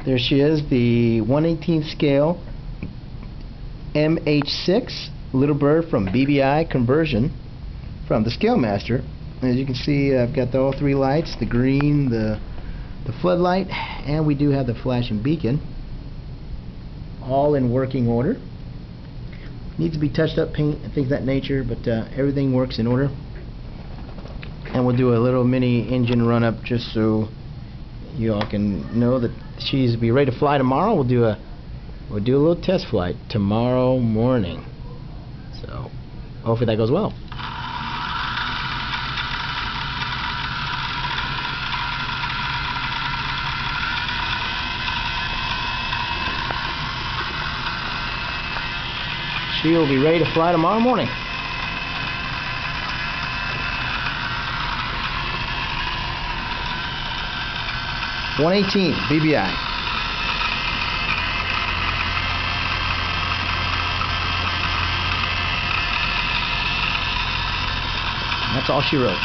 There she is, the 1/18 scale Mh6 little bird from BBI conversion from the Scale Master. As you can see, I've got all three lights: the green, the floodlight, and we do have the flashing beacon, all in working order. Needs to be touched up, paint and things of that nature, but everything works in order. And we'll do a little mini engine run up just so you all can know that she's be ready to fly tomorrow. We'll do a little test flight tomorrow morning. So hopefully that goes well. She will be ready to fly tomorrow morning. (118) BBI. That's all she wrote.